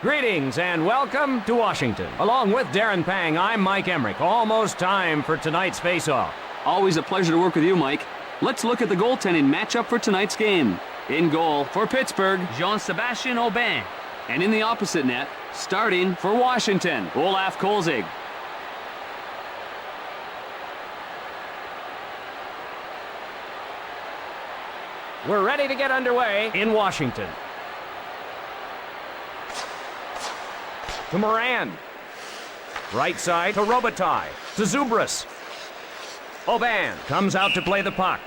Greetings and welcome to Washington. Along with Darren Pang, I'm Mike Emmerich. Almost time for tonight's face-off. Always a pleasure to work with you, Mike. Let's look at the goaltending matchup for tonight's game. In goal for Pittsburgh, Jean-Sébastien Aubin. And in the opposite net, starting for Washington, Olaf Kolzig. We're ready to get underway in Washington. To Moran. Right side to Robitaille. To Zubras. Aubin comes out to play the puck.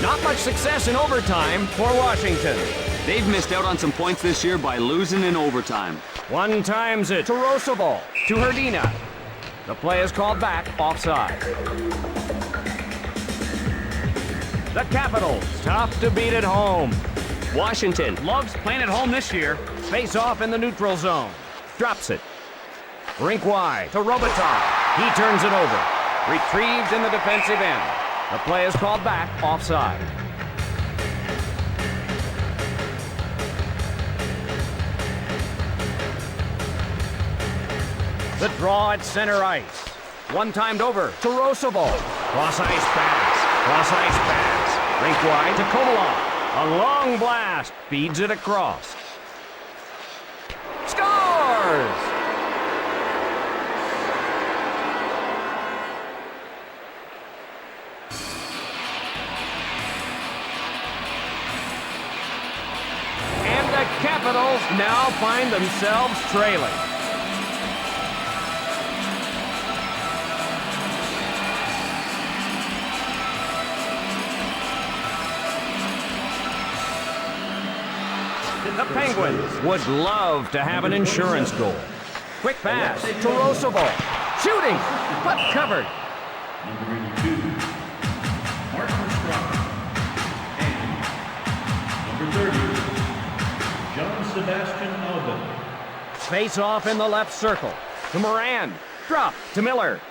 Not much success in overtime for Washington. They've missed out on some points this year by losing in overtime. One times it to Roosevelt. To Herdina. The play is called back, offside. The Capitals, tough to beat at home. Washington loves playing at home this year. Face off in the neutral zone. Drops it. Rink wide to Robitaille. He turns it over. Retrieved in the defensive end. The play is called back, offside. The draw at center ice. One timed over to Roosevelt. Cross ice pass. Cross ice pass. Rink wide to Kovalov. A long blast. Feeds it across. Scores! And the Capitals now find themselves trailing. The Penguins would love to have an insurance goal. Quick pass to Roosevelt. Shooting, but covered. Number 82, Mark Strong. And number 30, Jean-Sébastien Aubin. Face off in the left circle. To Moran. Drop to Miller.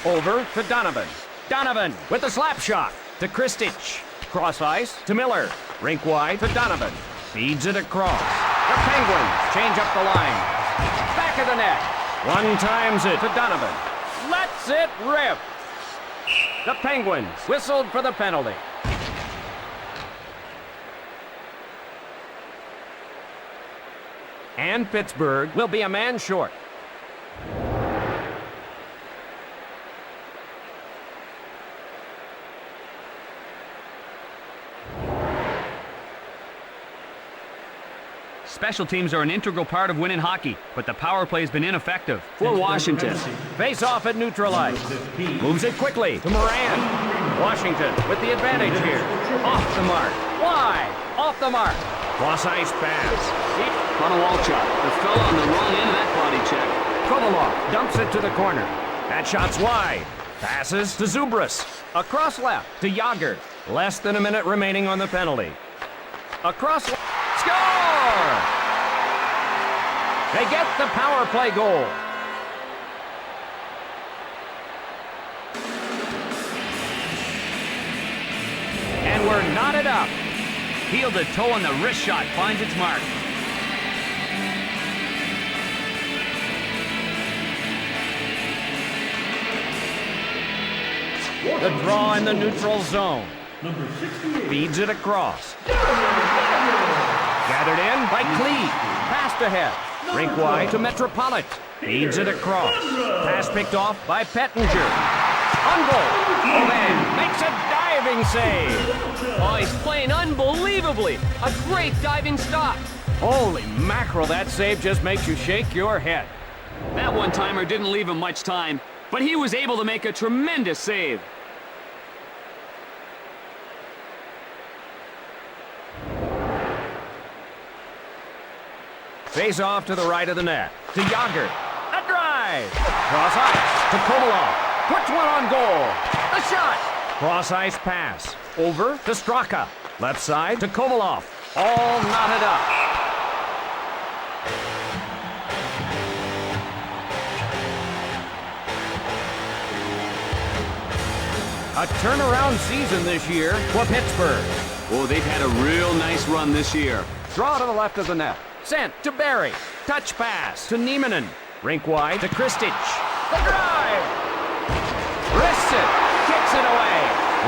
Over to Donovan. Donovan with a slap shot to Kristich. Cross ice to Miller. Rink wide to Donovan. Feeds it across. The Penguins change up the line. Back of the net. One times it to Donovan. Lets it rip. The Penguins whistled for the penalty. And Pittsburgh will be a man short. Special teams are an integral part of winning hockey, but the power play has been ineffective for Washington. Face off at neutral ice. Moves it quickly to Moran. Washington with the advantage here. Off the mark. Wide. Off the mark. Cross ice pass. On a wall shot. The fella on the wrong end of that body check. Kovalov dumps it to the corner. That shot's wide. Passes to Zubras. Across left to Yager. Less than a minute remaining on the penalty. Across left. Score! They get the power play goal. And we're knotted up. Heel to toe on the wrist shot finds its mark. The draw in the neutral zone. Number 68, Feeds it across. Gathered in by Clee. Passed ahead. Rink wide to Metropolitan. Feeds it across. Pass picked off by Pettinger. On goal. Aubin makes a diving save. Oh, he's playing unbelievably. A great diving stop. Holy mackerel, that save just makes you shake your head. That one-timer didn't leave him much time, but he was able to make a tremendous save. Face off to the right of the net. To Yager. A drive. Cross ice to Kovalov. Puts one on goal. The shot. Cross ice pass. Over to Straka. Left side to Kovalov. All knotted up. A turnaround season this year for Pittsburgh. Oh, they've had a real nice run this year. Draw to the left of the net. Sent to Barry. Touch pass to Niemanen. Rink wide to Kristic. The drive! Wrists it. Kicks it away.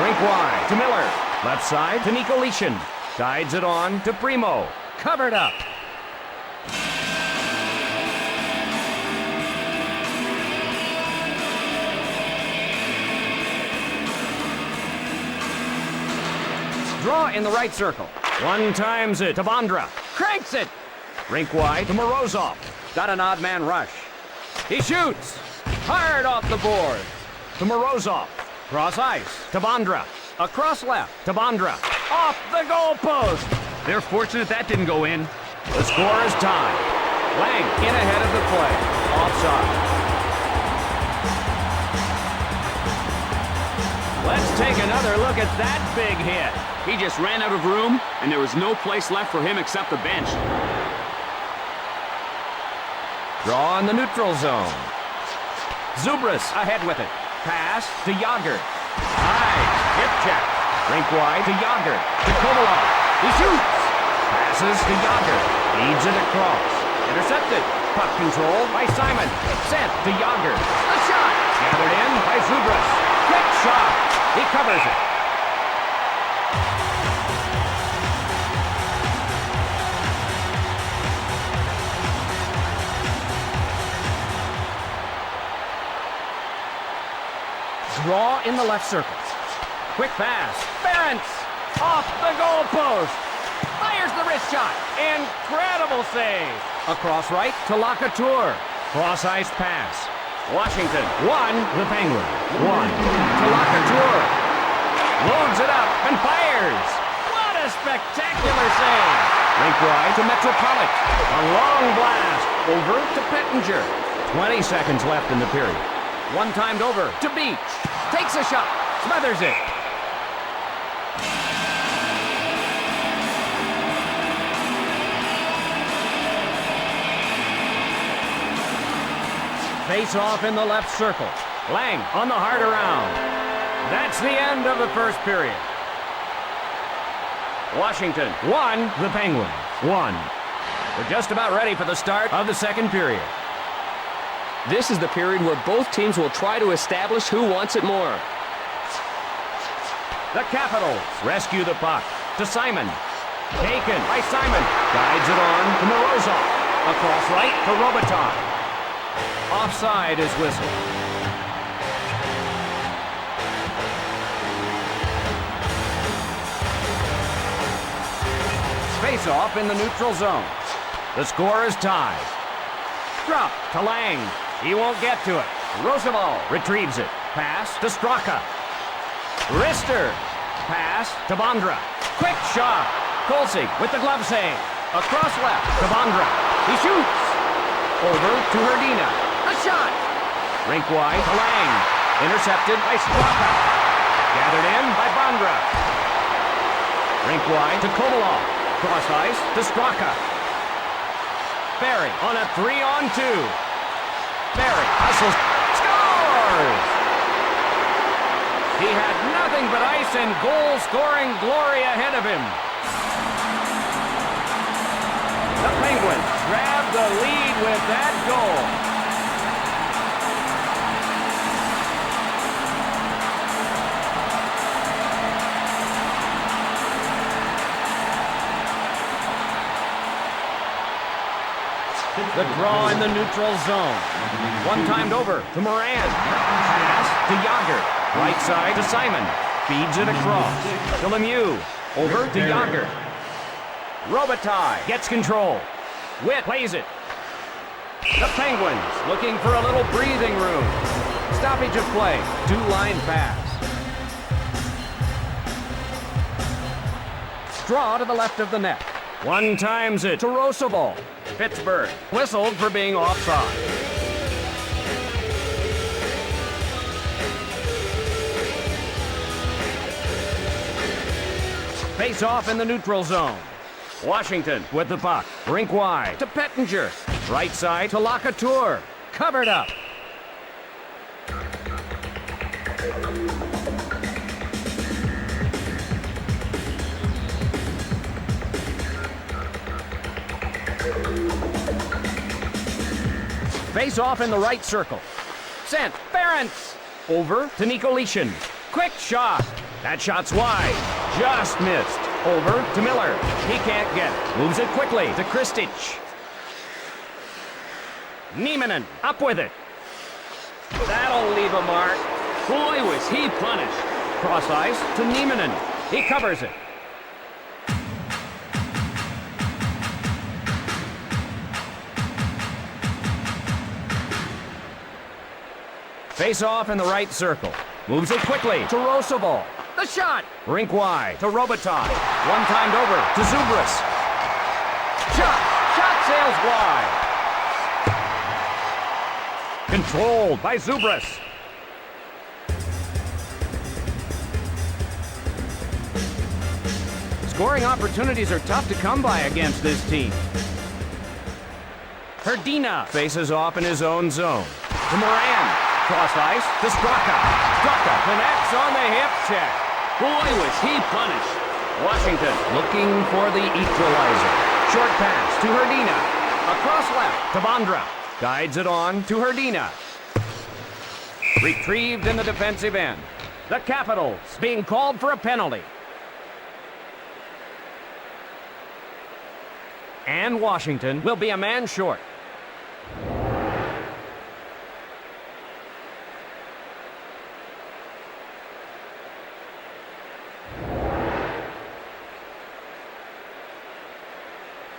Rink wide to Miller. Left side to Nicolishin. Guides it on to Primo. Covered up. Draw in the right circle. One times it to Bondra. Cranks it. Rink wide to Morozov. Got an odd man rush. He shoots. Hard off the board. To Morozov. Cross ice to Bondra. Across left to Bondra. Off the goalpost. They're fortunate that didn't go in. The score is tied. Lang in ahead of the play. Offside. Let's take another look at that big hit. He just ran out of room, and there was no place left for him except the bench. Draw in the neutral zone. Zubris ahead with it. Pass to Yager. High. Hip check. Rink wide to Yager. To Kovalov. He shoots. Passes to Yager. Feeds it across. Intercepted. Puck control by Simon. Sent to Yager. A shot. Gathered in by Zubris. Quick shot. He covers it. Draw in the left circle. Quick pass. Ferentz off the goalpost. Fires the wrist shot. Incredible save. Across right to Lacouture. Cross ice pass. Washington. One. The Penguin. One. To Lacouture. Loads it up and fires. What a spectacular save. Rink wide to Metropolitan. A long blast. Over to Pettinger. 20 seconds left in the period. One timed over to Beach. Takes a shot. Smothers it. Face off in the left circle. Lang on the hard around. That's the end of the first period. Washington, 1. The Penguins, 1. We're just about ready for the start of the second period. This is the period where both teams will try to establish who wants it more. The Capitals rescue the puck to Simon. Taken by Simon. Guides it on to Morozov. Across right to Robitaille. Offside is whistled. Face off in the neutral zone. The score is tied. Drop to Lang. He won't get to it. Roosevelt retrieves it. Pass to Straka. Rister. Pass to Bondra. Quick shot. Kolsig with the glove save. Across left to Bondra. He shoots. Over to Herdina. A shot. Rink wide to Lang. Intercepted by Straka. Gathered in by Bondra. Rink wide to Kovalov. Cross ice to Straka. Barry on a 3-on-2. Barry hustles. Scores! He had nothing but ice and goal-scoring glory ahead of him. The Penguins grab the lead with that goal. The draw in the neutral zone. One timed over to Moran. Pass to Yager. Right side to Simon. Feeds it across to Lemieux. Over to Yager. Robitaille gets control. Witt plays it. The Penguins looking for a little breathing room. Stoppage of play. Two-line pass. Draw to the left of the net. One times it to Roosevelt. Pittsburgh whistled for being offside. Face off in the neutral zone. Washington with the puck. Rink wide to Pettinger. Right side to Lacouture. Covered up. Face off in the right circle. Sent. Barents. Over to Nicolishin. Quick shot. That shot's wide. Just missed. Over to Miller. He can't get it. Moves it quickly to Kristic. Nieminen up with it. That'll leave a mark. Boy, was he punished. Cross ice to Nieminen. He covers it. Face off in the right circle. Moves it quickly to Roosevelt. The shot. Rink wide to Robitaille. One-timed over to Zubras. Shot. Shot sails wide. Controlled by Zubras. Scoring opportunities are tough to come by against this team. Herdina faces off in his own zone. To Moran. Cross ice to Straka. Straka connects on the hip check. Boy, was he punished. Washington looking for the equalizer. Short pass to Herdina. Across left to Bondra. Guides it on to Herdina. Retrieved in the defensive end. The Capitals being called for a penalty. And Washington will be a man short.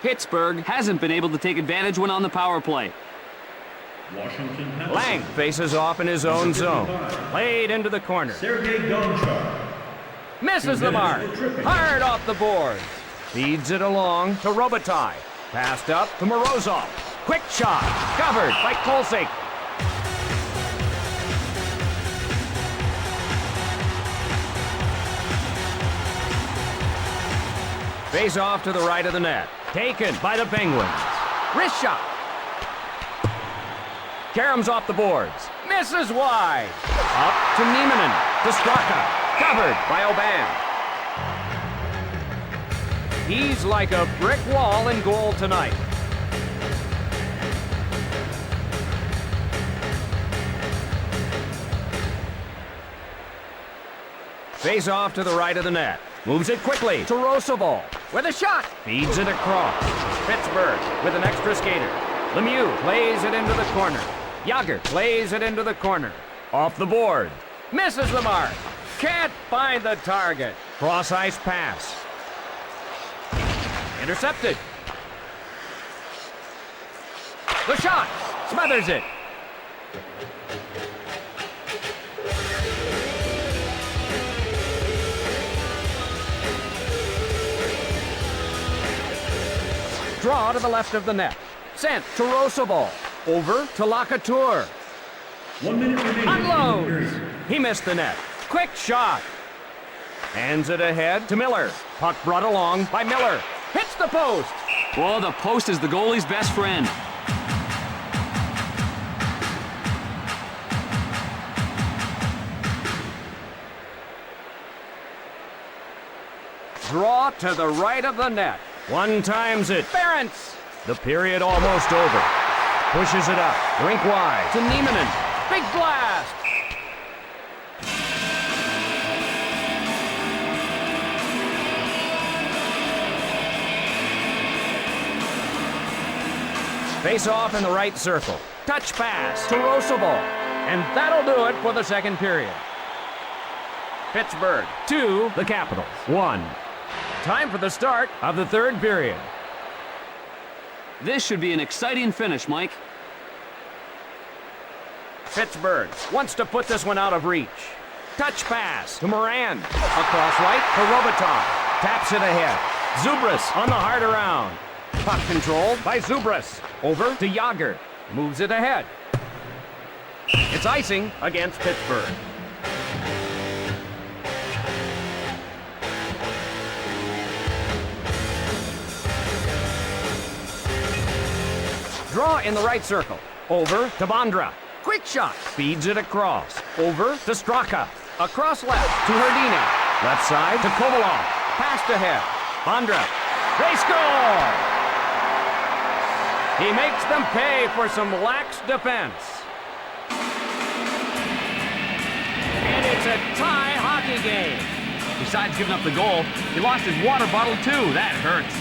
Pittsburgh hasn't been able to take advantage when on the power play. Washington has Lang faces off in his own zone. Played into the corner. Sergei Gonchar. Misses the mark. Hard off the board. Feeds it along to Robitaille. Passed up to Morozov. Quick shot. Covered by Kolsik. Face off to the right of the net. Taken by the Penguins. Wrist shot. Karam's off the boards. Misses wide. Up to Nieminen. To Straka. Covered by Aubin. He's like a brick wall in goal tonight. Face off to the right of the net. Moves it quickly to Roosevelt with a shot. Feeds it across. Pittsburgh with an extra skater. Lemieux plays it into the corner. Yager plays it into the corner. Off the board. Misses the mark. Can't find the target. Cross ice pass. Intercepted. The shot. Smothers it. Draw to the left of the net. Sent to Roosevelt. Over to Lacouture. 1 minute remaining. Unloads. He missed the net. Quick shot. Hands it ahead to Miller. Puck brought along by Miller. Hits the post. Well, the post is the goalie's best friend. Draw to the right of the net. One times it. Barents. The period almost over. Pushes it up. Rink wide to Nieminen. Big blast. Face off in the right circle. Touch pass to Roosevelt. And that'll do it for the second period. Pittsburgh 2, the Capitals 1. Time for the start of the third period. This should be an exciting finish, Mike. Pittsburgh wants to put this one out of reach. Touch pass to Moran. Across right to Robitaille. Taps it ahead. Zubras on the hard around. Puck controlled by Zubras. Over to Yager. Moves it ahead. It's icing against Pittsburgh. Draw in the right circle. Over to Bondra. Quick shot. Feeds it across. Over to Straka. Across left to Herdina. Left side to Kovalov. Passed ahead. Bondra. They score! He makes them pay for some lax defense. And it's a tie hockey game. Besides giving up the goal, he lost his water bottle too. That hurts.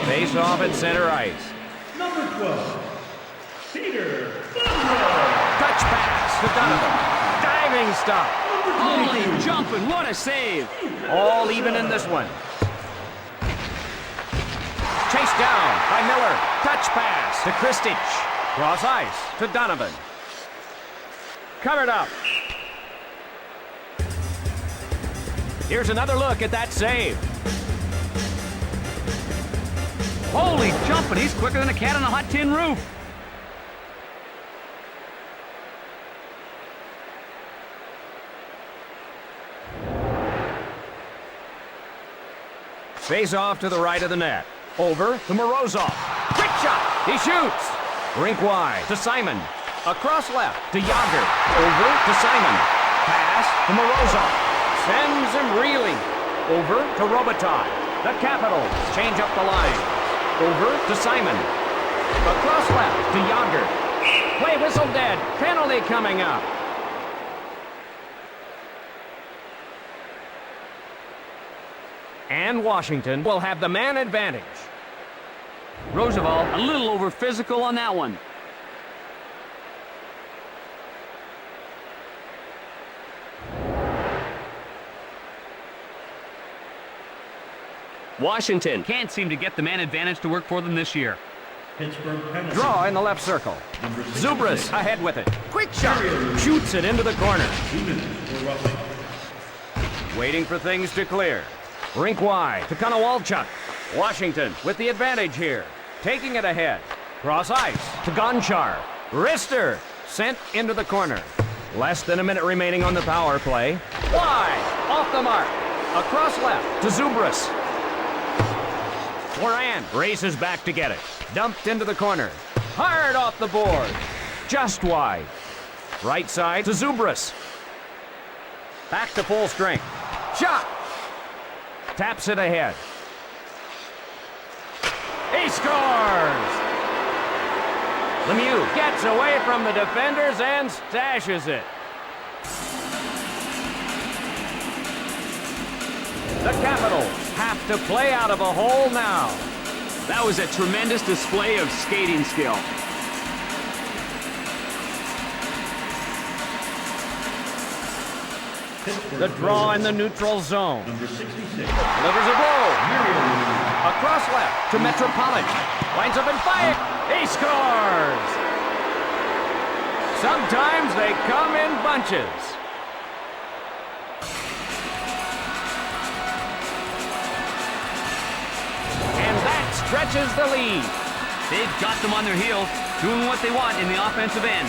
Face off at center ice. Number 12, Peter. Touch pass to Donovan. Diving stop. Holy jumping, what a save. All even in this one. Chased down by Miller. Touch pass to Kristich. Cross ice to Donovan. Covered up. Here's another look at that save. Holy jumping, he's quicker than a cat on a hot tin roof. Face off to the right of the net. Over to Morozov. Quick shot. He shoots. Rink wide to Simon. Across left to Yager. Over to Simon. Pass to Morozov. Sends him reeling. Over to Robitaille. The Capitals change up the line. Over to Simon. Across left to Yager. Play whistle dead. Penalty coming up. And Washington will have the man advantage. Roosevelt a little over physical on that one. Washington. Can't seem to get the man advantage to work for them this year. Pittsburgh penalty. Draw in the left circle. Number 66, Zubras ahead with it. Quick shot. Shoots it into the corner. 2 minutes for roughing. Waiting for things to clear. Rink wide to Konowalchuk. Washington with the advantage here. Taking it ahead. Cross ice to Gonchar. Wrister sent into the corner. Less than a minute remaining on the power play. Wide. Off the mark. Across left to Zubras. Moran races back to get it. Dumped into the corner. Hard off the board. Just wide. Right side to Zubras. Back to full strength. Shot. Taps it ahead. He scores! Lemieux gets away from the defenders and stashes it. The Capitals have to play out of a hole now. That was a tremendous display of skating skill. The draw in the neutral zone. Number 66, Delivers a blow. Across left to Metropolitan. Lines up and fire. He scores! Sometimes they come in bunches. And that stretches the lead. They've got them on their heels, doing what they want in the offensive end.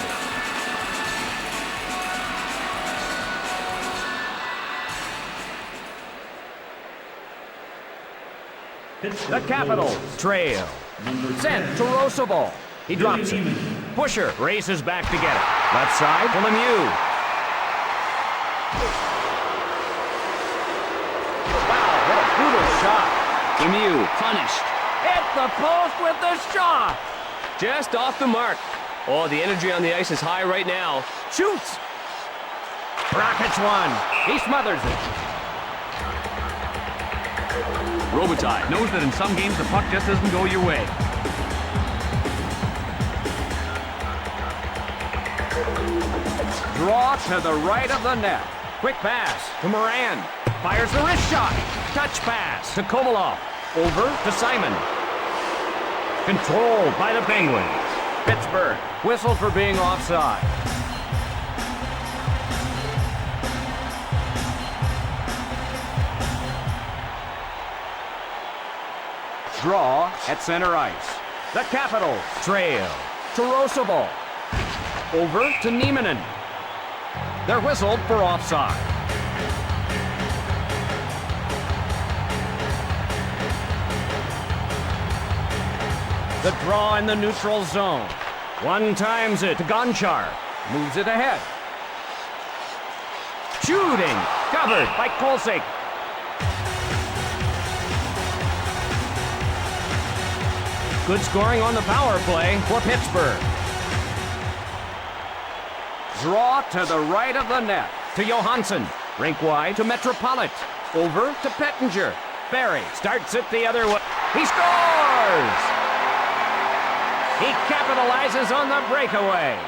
The Capitals trail. Sent to Roosevelt. He drops it. Pusher races back to get it. Left side to Lemieux. Wow, what a brutal shot. Lemieux punished. Hit the post with the shot. Just off the mark. Oh, the energy on the ice is high right now. Shoots. Rockets one. He smothers it. Robitaille knows that in some games the puck just doesn't go your way. Draw to the right of the net. Quick pass to Moran. Fires the wrist shot. Touch pass to Kovalov. Over to Simon. Controlled by the Penguins. Pittsburgh whistled for being offside. Draw at center ice. The Capitals trail to Roosevelt. Over to Nieminen. They're whistled for offside. The draw in the neutral zone. One times it to Gonchar. Moves it ahead. Shooting. Covered by Kolsik. Good scoring on the power play for Pittsburgh. Draw to the right of the net to Johansson. Rink wide to Metropolit. Over to Pettinger. Barry starts it the other way. He scores! He capitalizes on the breakaway.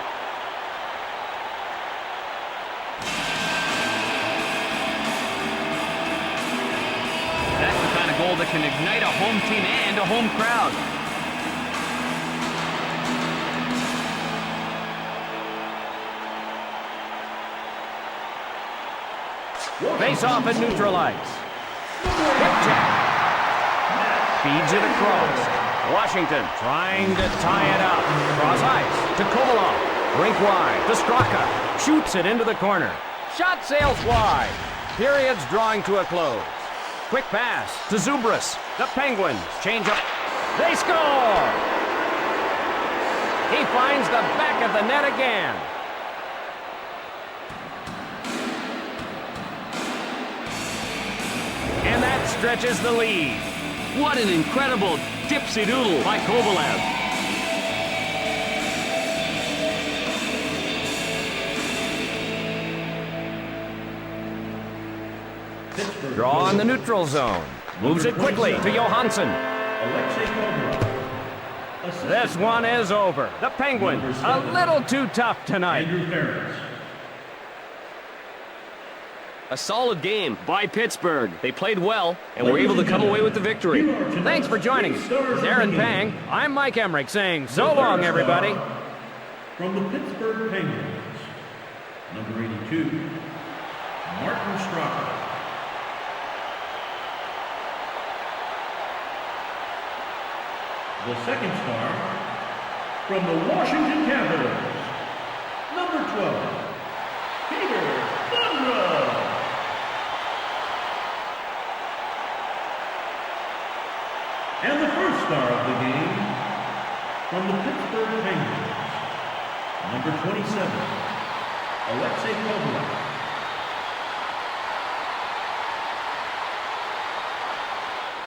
That's the kind of goal that can ignite a home team and a home crowd. Face off and neutralize. Hip check. Feeds it across. Washington trying to tie it up. Cross ice to Kovalov. Rink wide to Straka. Shoots it into the corner. Shot sails wide. Period's drawing to a close. Quick pass to Zubras. The Penguins change up. They score! He finds the back of the net again. And that stretches the lead. What an incredible dipsy-doodle by Kovalev. Draw in the neutral zone. Moves it quickly to Johansson. This one is over. The Penguins, a little too tough tonight. A solid game by Pittsburgh. They played well and were able to come away with the victory. Thanks for joining us. Darren Pang, I'm Mike Emmerich saying so long, everybody. From the Pittsburgh Penguins, number 82, Martin Straka. The second star, from the Washington Capitals, number 12, Peter Lundroth. And the first star of the game, from the Pittsburgh Penguins, number 27, Alexei Kovalev.